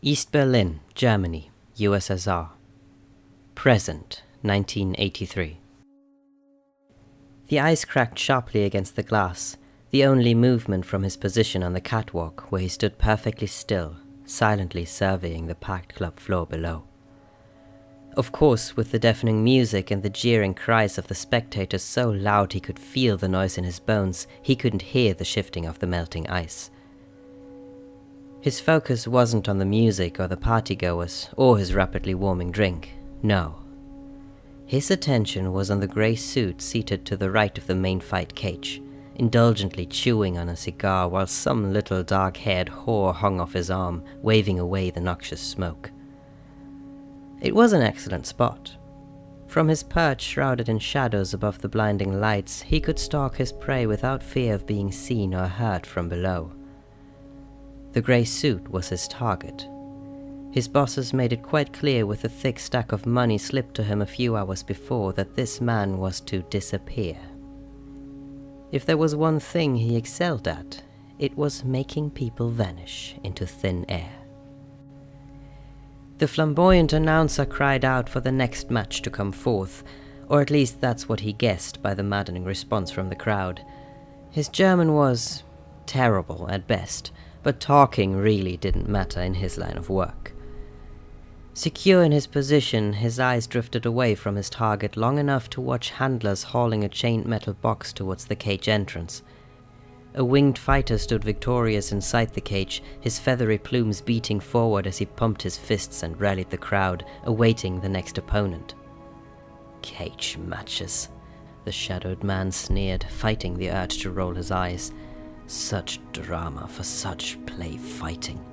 East Berlin, Germany, USSR. Present, 1983. The ice cracked sharply against the glass, the only movement from his position on the catwalk where he stood perfectly still, silently surveying the packed club floor below. Of course, with the deafening music and the jeering cries of the spectators so loud he could feel the noise in his bones, he couldn't hear the shifting of the melting ice. His focus wasn't on the music or the partygoers or his rapidly warming drink, no. His attention was on the grey suit seated to the right of the main fight cage, indulgently chewing on a cigar while some little dark-haired whore hung off his arm, waving away the noxious smoke. It was an excellent spot. From his perch shrouded in shadows above the blinding lights, he could stalk his prey without fear of being seen or heard from below. The grey suit was his target. His bosses made it quite clear with a thick stack of money slipped to him a few hours before that this man was to disappear. If there was one thing he excelled at, it was making people vanish into thin air. The flamboyant announcer cried out for the next match to come forth, or at least that's what he guessed by the maddening response from the crowd. His German was terrible at best, but talking really didn't matter in his line of work. Secure in his position, his eyes drifted away from his target long enough to watch handlers hauling a chained metal box towards the cage entrance. A winged fighter stood victorious inside the cage, his feathery plumes beating forward as he pumped his fists and rallied the crowd, awaiting the next opponent. Cage matches, the shadowed man sneered, fighting the urge to roll his eyes. Such drama for such play fighting.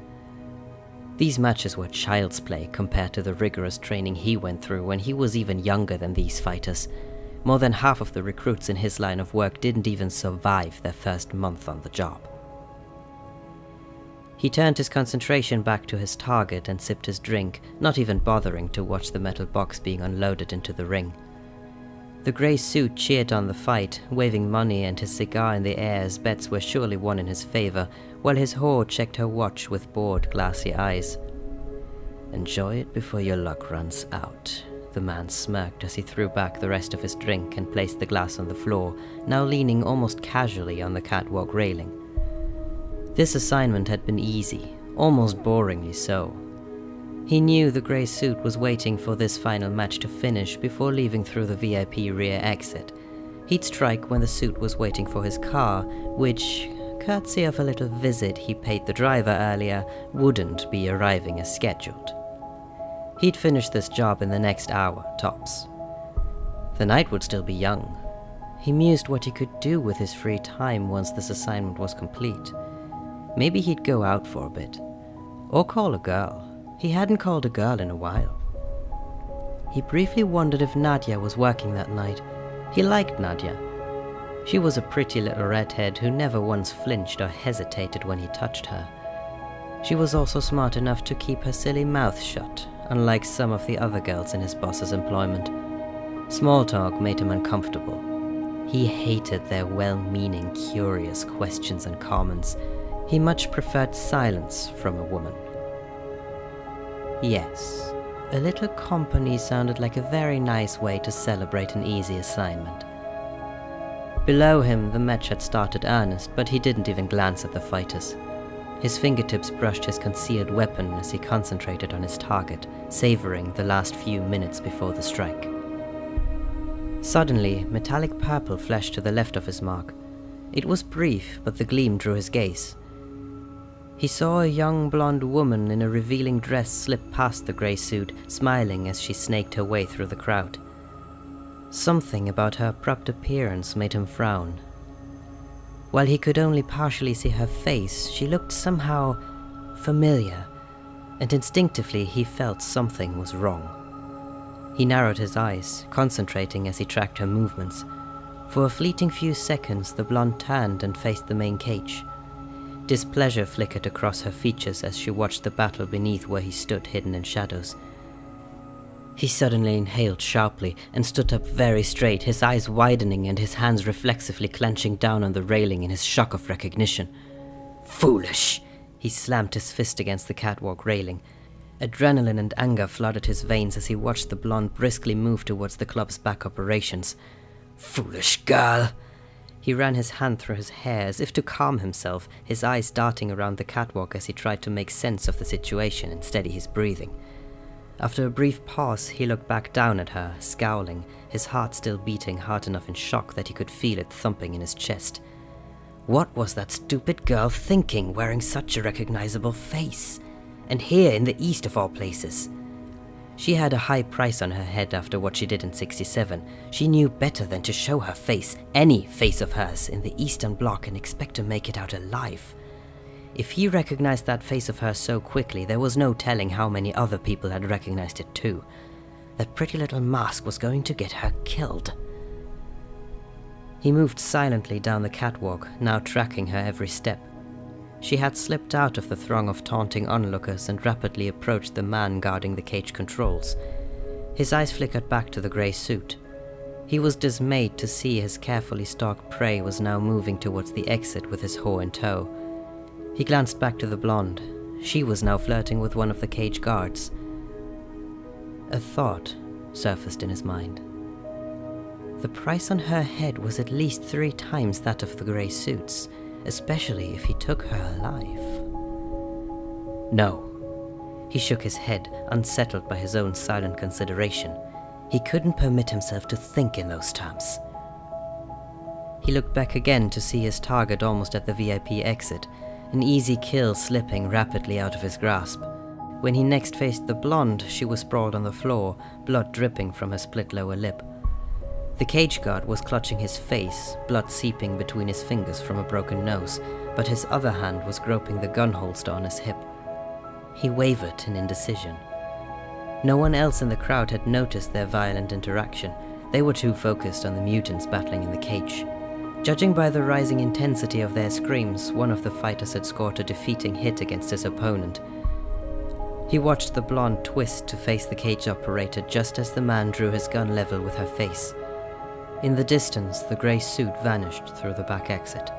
These matches were child's play compared to the rigorous training he went through when he was even younger than these fighters. More than half of the recruits in his line of work didn't even survive their first month on the job. He turned his concentration back to his target and sipped his drink, not even bothering to watch the metal box being unloaded into the ring. The grey suit cheered on the fight, waving money and his cigar in the air as bets were surely won in his favor, while his whore checked her watch with bored, glassy eyes. "Enjoy it before your luck runs out," the man smirked as he threw back the rest of his drink and placed the glass on the floor, now leaning almost casually on the catwalk railing. This assignment had been easy, almost boringly so. He knew the grey suit was waiting for this final match to finish before leaving through the VIP rear exit. He'd strike when the suit was waiting for his car, which, courtesy of a little visit he paid the driver earlier, wouldn't be arriving as scheduled. He'd finish this job in the next hour, tops. The night would still be young. He mused what he could do with his free time once this assignment was complete. Maybe he'd go out for a bit. Or call a girl. He hadn't called a girl in a while. He briefly wondered if Nadia was working that night. He liked Nadia. She was a pretty little redhead who never once flinched or hesitated when he touched her. She was also smart enough to keep her silly mouth shut, unlike some of the other girls in his boss's employment. Small talk made him uncomfortable. He hated their well-meaning, curious questions and comments. He much preferred silence from a woman. Yes, a little company sounded like a very nice way to celebrate an easy assignment. Below him, the match had started earnest, but he didn't even glance at the fighters. His fingertips brushed his concealed weapon as he concentrated on his target, savoring the last few minutes before the strike. Suddenly, metallic purple flashed to the left of his mark. It was brief, but the gleam drew his gaze. He saw a young blonde woman in a revealing dress slip past the grey suit, smiling as she snaked her way through the crowd. Something about her abrupt appearance made him frown. While he could only partially see her face, she looked somehow familiar, and instinctively he felt something was wrong. He narrowed his eyes, concentrating as he tracked her movements. For a fleeting few seconds, the blonde turned and faced the main cage. Displeasure flickered across her features as she watched the battle beneath where he stood hidden in shadows. He suddenly inhaled sharply and stood up very straight, his eyes widening and his hands reflexively clenching down on the railing in his shock of recognition. "Foolish!" He slammed his fist against the catwalk railing. Adrenaline and anger flooded his veins as he watched the blonde briskly move towards the club's back operations. "Foolish girl!" He ran his hand through his hair as if to calm himself, his eyes darting around the catwalk as he tried to make sense of the situation and steady his breathing. After a brief pause, he looked back down at her, scowling, his heart still beating hard enough in shock that he could feel it thumping in his chest. What was that stupid girl thinking, wearing such a recognizable face? And here in the East of all places. She had a high price on her head after what she did in 67. She knew better than to show her face, any face of hers, in the Eastern Bloc and expect to make it out alive. If he recognized that face of hers so quickly, there was no telling how many other people had recognized it too. That pretty little mask was going to get her killed. He moved silently down the catwalk, now tracking her every step. She had slipped out of the throng of taunting onlookers and rapidly approached the man guarding the cage controls. His eyes flickered back to the grey suit. He was dismayed to see his carefully stalked prey was now moving towards the exit with his whore in tow. He glanced back to the blonde. She was now flirting with one of the cage guards. A thought surfaced in his mind. The price on her head was at least 3 times that of the grey suits, especially if he took her alive. No. He shook his head, unsettled by his own silent consideration. He couldn't permit himself to think in those terms. He looked back again to see his target almost at the VIP exit, an easy kill slipping rapidly out of his grasp. When he next faced the blonde, she was sprawled on the floor, blood dripping from her split lower lip. The cage guard was clutching his face, blood seeping between his fingers from a broken nose, but his other hand was groping the gun holster on his hip. He wavered in indecision. No one else in the crowd had noticed their violent interaction. They were too focused on the mutants battling in the cage. Judging by the rising intensity of their screams, one of the fighters had scored a defeating hit against his opponent. He watched the blonde twist to face the cage operator just as the man drew his gun level with her face. In the distance, the grey suit vanished through the back exit.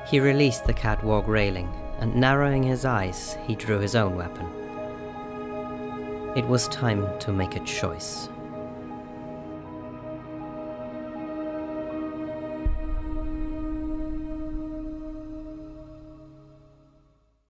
He released the catwalk railing, and narrowing his eyes, he drew his own weapon. It was time to make a choice.